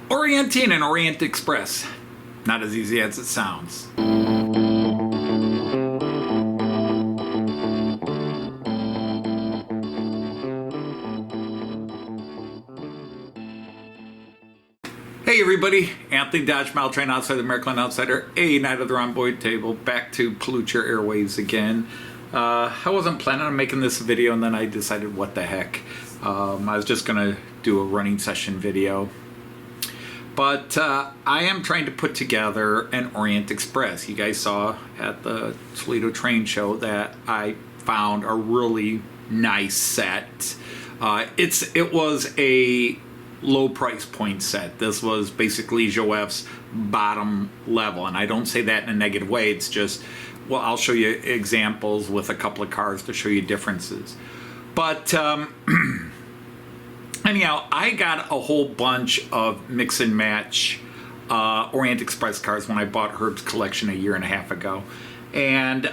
Orienting and Orient Express. Not as easy as it sounds. Hey everybody, Anthony Dodge Mile Train Outsider, Märklin Outsider, a Night of the Rhomboid Table, back to pollute your airwaves again. I wasn't planning on making this video, and then I decided what the heck. I was just going to do a running session video. But I am trying to put together an Orient Express. You guys saw at the Toledo Train Show that I found a really nice set. It was a low price point set. This was basically Jouef's bottom level, and I don't say that in a negative way. It's just, well, I'll show you examples with a couple of cars to show you differences. But anyhow, I got a whole bunch of mix and match Orient Express cars when I bought Herb's collection a year and a half ago. And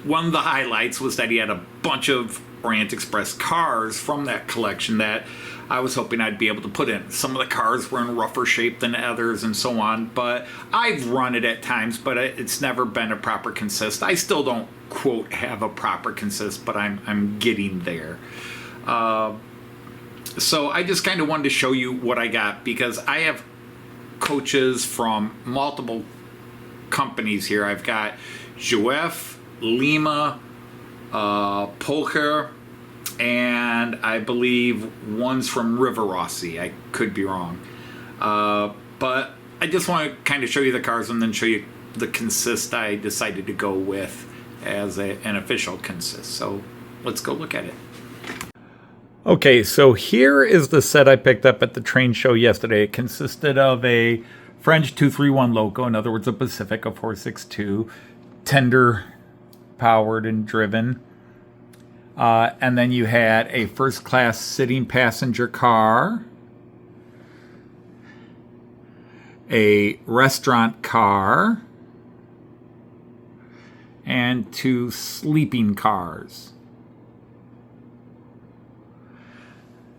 one of the highlights was that he had a bunch of Orient Express cars from that collection that I was hoping I'd be able to put in. Some of the cars were in rougher shape than others and so on, but I've run it at times, but it's never been a proper consist. I still don't, quote, have a proper consist, but I'm getting there. So I just kind of wanted to show you what I got, because I have coaches from multiple companies here. I've got Jouef, Lima, Polker, and I believe one's from River Rossi. I could be wrong. But I just want to kind of show you the cars and then show you the consist I decided to go with as an official consist. So let's go look at it. Okay, so here is the set I picked up at the train show yesterday. It consisted of a French 231 loco, in other words a Pacific, a 462, tender powered and driven. And then you had a first class sitting passenger car, a restaurant car, and two sleeping cars.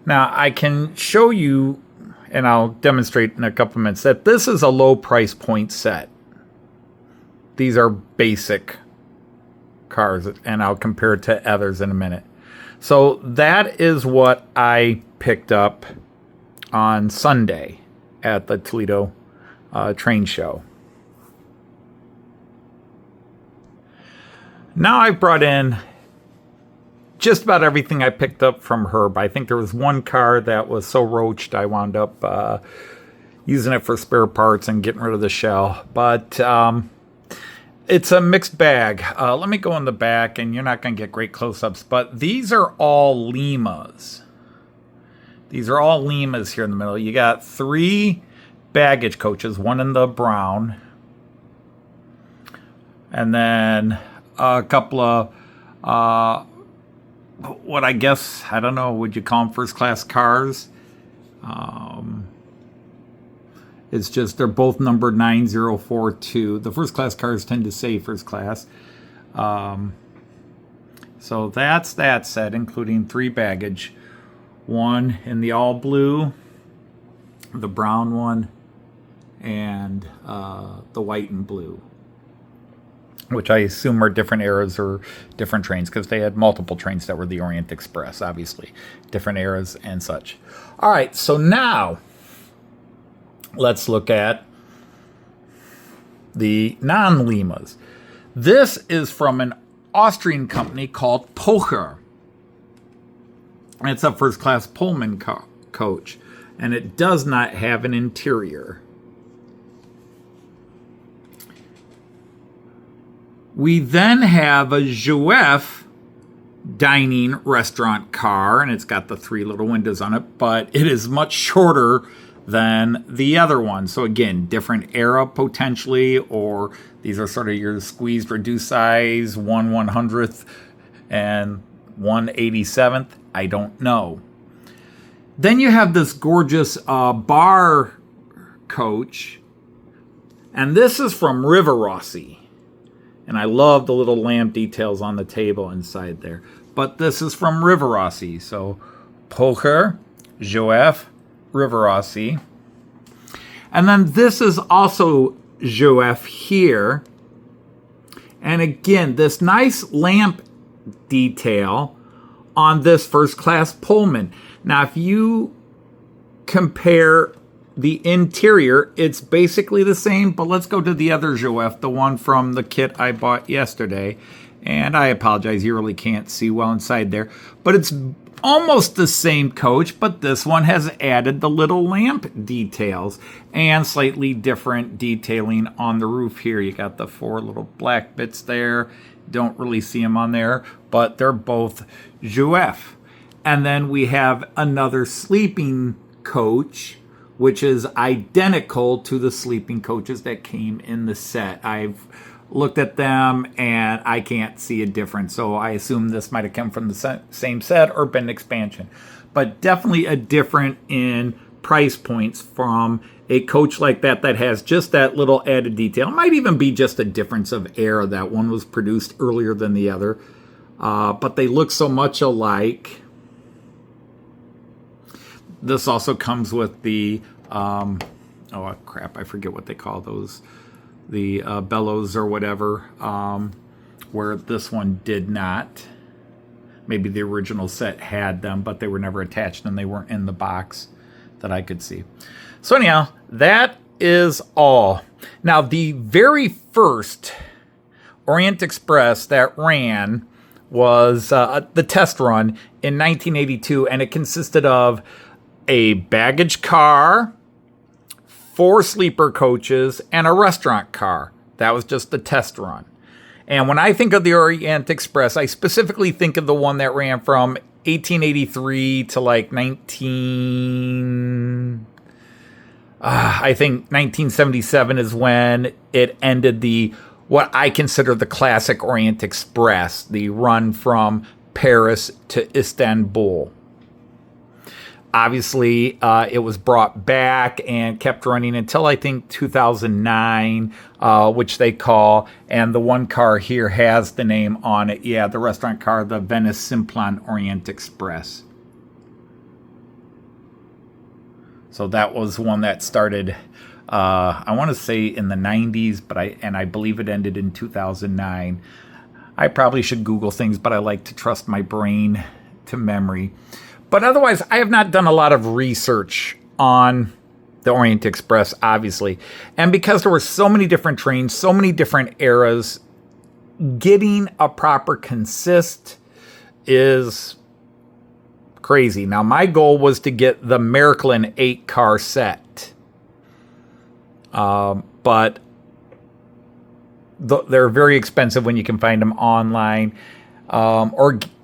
Now, I can show you, and I'll demonstrate in a couple minutes, that this is a low price point set. These are basic cars, and I'll compare it to others in a minute. So that is what I picked up on Sunday at the Toledo Train Show. Now I've brought in just about everything I picked up from Herb. I think there was one car that was so roached I wound up using it for spare parts and getting rid of the shell. But it's a mixed bag. Let me go in the back, and you're not going to get great close-ups, but these are all Limas. These are all Limas here in the middle. You got 3 baggage coaches, one in the brown, and then a couple of what I guess, I don't know, would you call them first-class cars? It's just they're both numbered 9042. The first-class cars tend to say first class. So that's that set, including 3 baggage. One in the all blue, the brown one, and the white and blue, which I assume are different eras or different trains, because they had multiple trains that were the Orient Express, obviously. Different eras and such. All right, so now let's look at the non-Limas. This is from an Austrian company called Polker. It's a first-class Pullman coach, and it does not have an interior. We then have a Jouef dining restaurant car, and it's got the 3 little windows on it, but it is much shorter than the other one. So again, different era potentially, or these are sort of your squeezed reduced size, 1/100th and 1/87th. I don't know. Then you have this gorgeous bar coach, and this is from River Rossi. And I love the little lamp details on the table inside there. But this is from River Rossi. So Polker, Jouef, River Rossi. And then this is also Jouef here. And again, this nice lamp detail on this first class Pullman. Now, if you compare the interior, it's basically the same, but let's go to the other Jouef, the one from the kit I bought yesterday. And I apologize, you really can't see well inside there, but it's almost the same coach, but this one has added the little lamp details and slightly different detailing on the roof here. You got the 4 little black bits there. Don't really see them on there, but they're both Jouef. And then we have another sleeping coach, which is identical to the sleeping coaches that came in the set. I've looked at them and I can't see a difference, so I assume this might have come from the same set or been an expansion. But definitely a different in price points from a coach like that that has just that little added detail. It might even be just a difference of era. That one was produced earlier than the other, but they look so much alike. This also comes with the, oh crap, I forget what they call those, the bellows or whatever, where this one did not. Maybe the original set had them, but they were never attached and they weren't in the box that I could see. So anyhow, that is all. Now, the very first Orient Express that ran was the test run in 1982, and it consisted of a baggage car, 4 sleeper coaches, and a restaurant car. That was just the test run. And when I think of the Orient Express, I specifically think of the one that ran from 1883 to like I think 1977 is when it ended the, what I consider the classic Orient Express, the run from Paris to Istanbul. Obviously, it was brought back and kept running until I think 2009, which they call, and the one car here has the name on it. Yeah, the restaurant car, the Venice Simplon Orient Express. So that was one that started, I want to say in the 90s, but I believe it ended in 2009. I probably should Google things, but I like to trust my brain to memory. But otherwise, I have not done a lot of research on the Orient Express, obviously. And because there were so many different trains, so many different eras, getting a proper consist is crazy. Now, my goal was to get the Märklin 8-car set. But they're very expensive when you can find them online.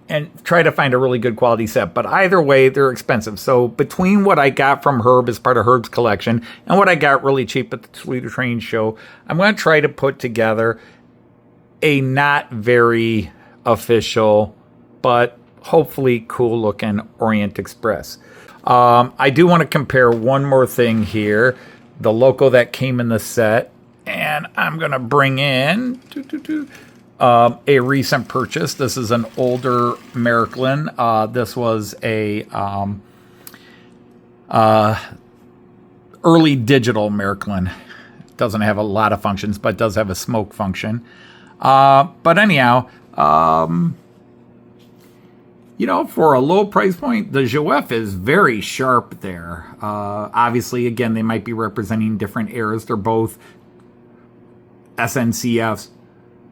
And try to find a really good quality set. But either way, they're expensive. So between what I got from Herb as part of Herb's collection and what I got really cheap at the Toledo Train Show, I'm going to try to put together a not very official, but hopefully cool looking Orient Express. I do want to compare one more thing here. The loco that came in the set. And I'm going to bring in a recent purchase. This is an older Märklin. This was a early digital Märklin. Doesn't have a lot of functions, but does have a smoke function. But anyhow, you know, for a low price point, the Jouef is very sharp there. Obviously, again, they might be representing different eras. They're both SNCFs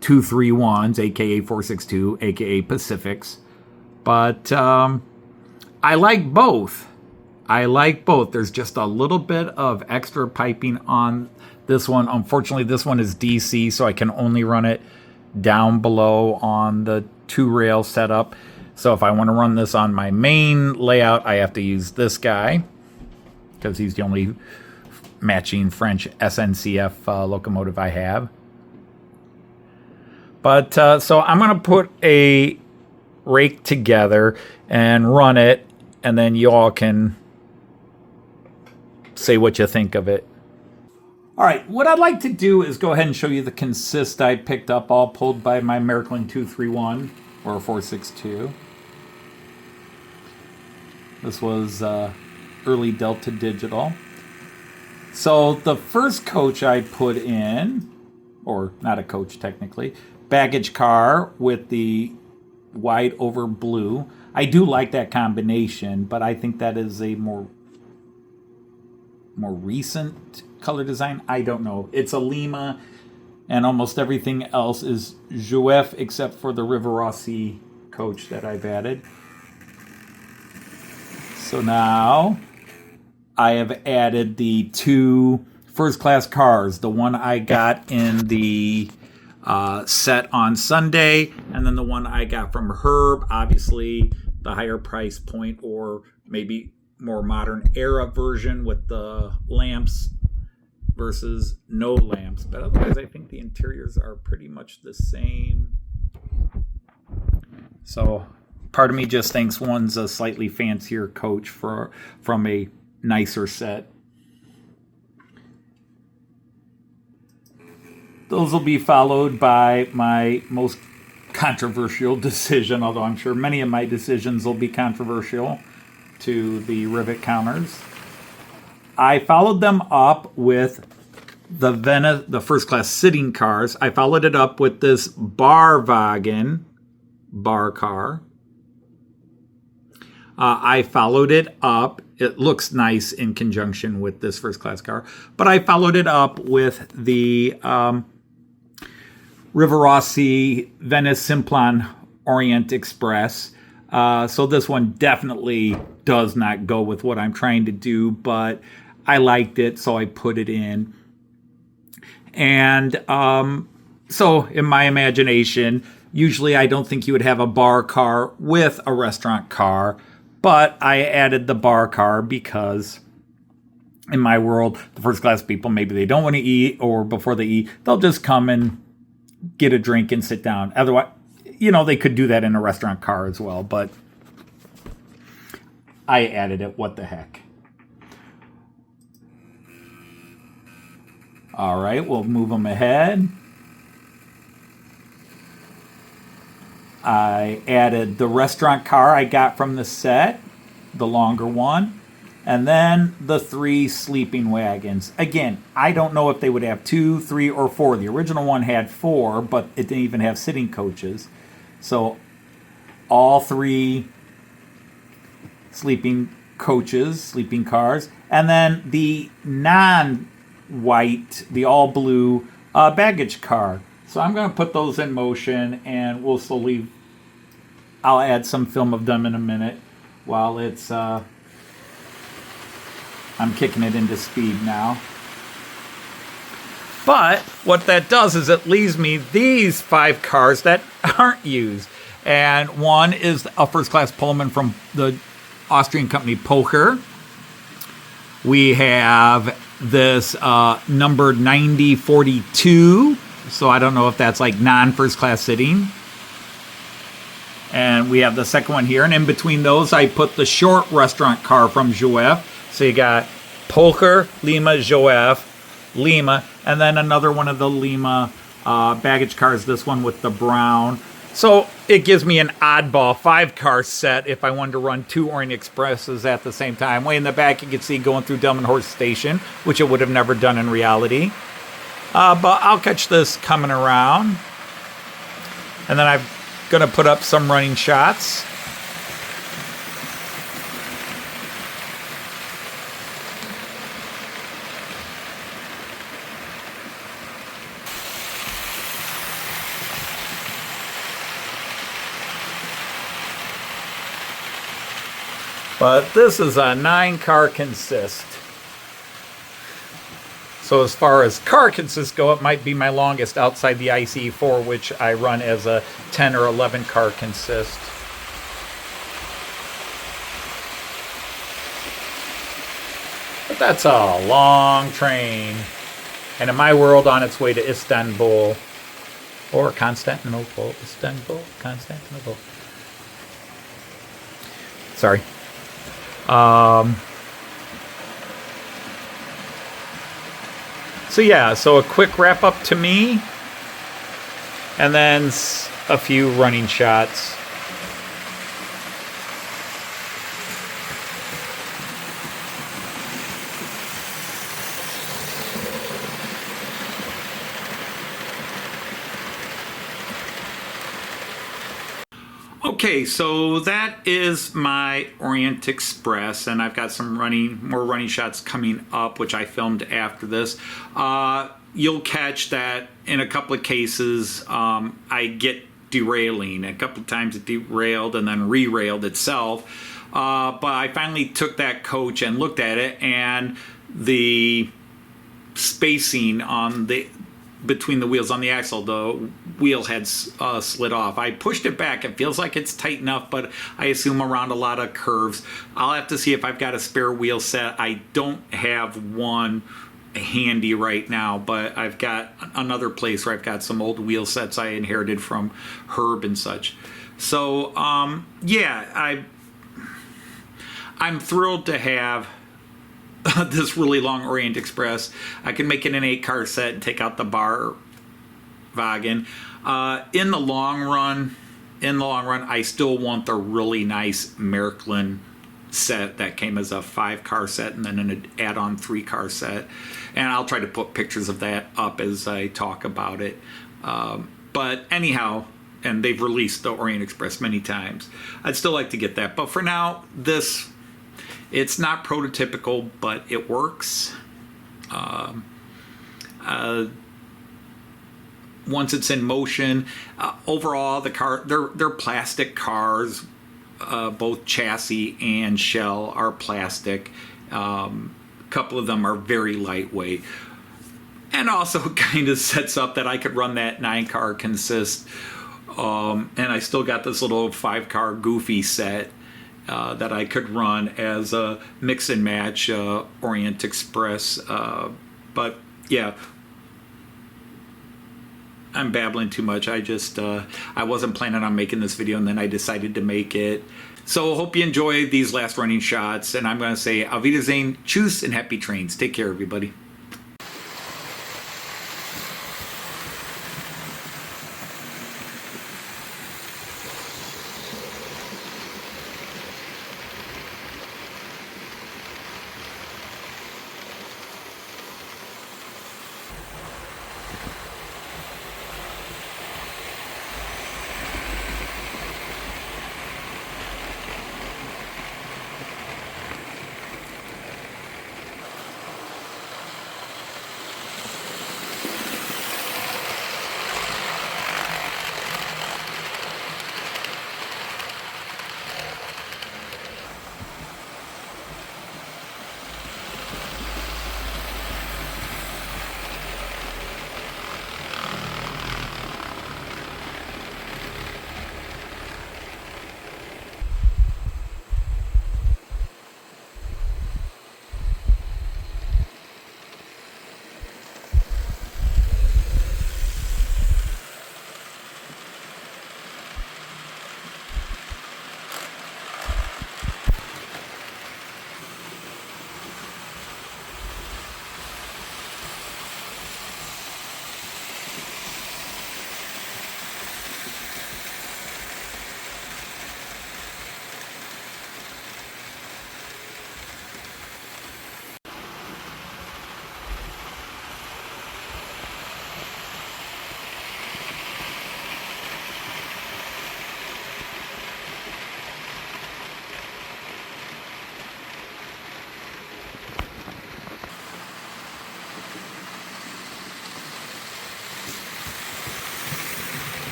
231s, aka 462, aka Pacifics. But I like both. There's just a little bit of extra piping on this one. Unfortunately, this one is DC, so I can only run it down below on the 2-rail setup. So if I want to run this on my main layout, I have to use this guy because he's the only matching French SNCF locomotive I have. But so I'm going to put a rake together and run it, and then you all can say what you think of it. All right, what I'd like to do is go ahead and show you the consist I picked up, all pulled by my Märklin 231 or 462. This was early Delta Digital. So the first coach I put in, or not a coach technically, baggage car with the white over blue. I do like that combination, but I think that is a more recent color design. I don't know. It's a Lima, and almost everything else is Jouef except for the Rivarossi coach that I've added. So now I have added the 2 first class cars. The one I got in the set on Sunday, and then the one I got from Herb, obviously the higher price point, or maybe more modern era version with the lamps versus no lamps. But otherwise, I think the interiors are pretty much the same. So part of me just thinks one's a slightly fancier coach from a nicer set. Those will be followed by my most controversial decision, although I'm sure many of my decisions will be controversial to the rivet counters. I followed them up with the first class sitting cars. I followed it up with this Barwagen bar car. I followed it up. It looks nice in conjunction with this first class car, but I followed it up with the Rivarossi Venice Simplon Orient Express. So this one definitely does not go with what I'm trying to do, but I liked it, so I put it in. And so in my imagination, usually I don't think you would have a bar car with a restaurant car, but I added the bar car because in my world, the first class people, maybe they don't want to eat, or before they eat, they'll just come and get a drink and sit down. Otherwise, they could do that in a restaurant car as well, but I added it. What the heck? All right, we'll move them ahead. I added the restaurant car I got from the set, the longer one, and then the 3 sleeping wagons. Again, I don't know if they would have 2, 3, or 4. The original one had 4, but it didn't even have sitting coaches. So all 3 sleeping coaches, sleeping cars, and then the non-white, the all-blue baggage car. So I'm going to put those in motion, and we'll slowly, I'll add some film of them in a minute while it's, I'm kicking it into speed now. But what that does is it leaves me these 5 cars that aren't used. And one is a first class Pullman from the Austrian company Pocher. We have this numbered 9042. So I don't know if that's like non-first class sitting. And we have the second one here. And in between those, I put the short restaurant car from Jouef. So you got Pocher, Lima, Jouef, Lima, and then another one of the Lima baggage cars, this one with the brown. So it gives me an oddball 5-car set if I wanted to run 2 Orient Expresses at the same time. Way in the back, you can see going through Delmenhorst Station, which it would have never done in reality. But I'll catch this coming around. And then I'm going to put up some running shots. But this is a 9-car consist. So as far as car consists go, it might be my longest outside the ICE4, which I run as a 10 or 11 car consist. But that's a long train. And in my world, on its way to Istanbul. Or Constantinople. Istanbul, Constantinople. Sorry. So yeah, so a quick wrap up to me, and then a few running shots. Okay, so that is my Orient Express, and I've got some more running shots coming up, which I filmed after this. You'll catch that in a couple of cases I get derailing. A couple of times it derailed and then re-railed itself. But I finally took that coach and looked at it, and the spacing on between the wheels on the axle, the wheel had slid off. I pushed it back. It feels like it's tight enough, but I assume around a lot of curves. I'll have to see if I've got a spare wheel set. I don't have one handy right now, but I've got another place where I've got some old wheel sets I inherited from Herb and such. So yeah, I'm thrilled to have this really long Orient Express. I can make it an 8-car set and take out the bar wagon. In the long run, I still want the really nice Märklin set that came as a 5-car set and then an add-on 3-car set. And I'll try to put pictures of that up as I talk about it. But anyhow, and they've released the Orient Express many times. I'd still like to get that. But for now, it's not prototypical, but it works. Once it's in motion, overall the car, they're plastic cars. Both chassis and shell are plastic. A couple of them are very lightweight. And also kind of sets up that I could run that 9-car consist. And I still got this little 5-car goofy set that I could run as a mix and match Orient Express. But yeah, I'm babbling too much. I wasn't planning on making this video, and then I decided to make it. So hope you enjoy these last running shots, and I'm going to say Auf Wiedersehen, tschüss, and happy trains. Take care, everybody.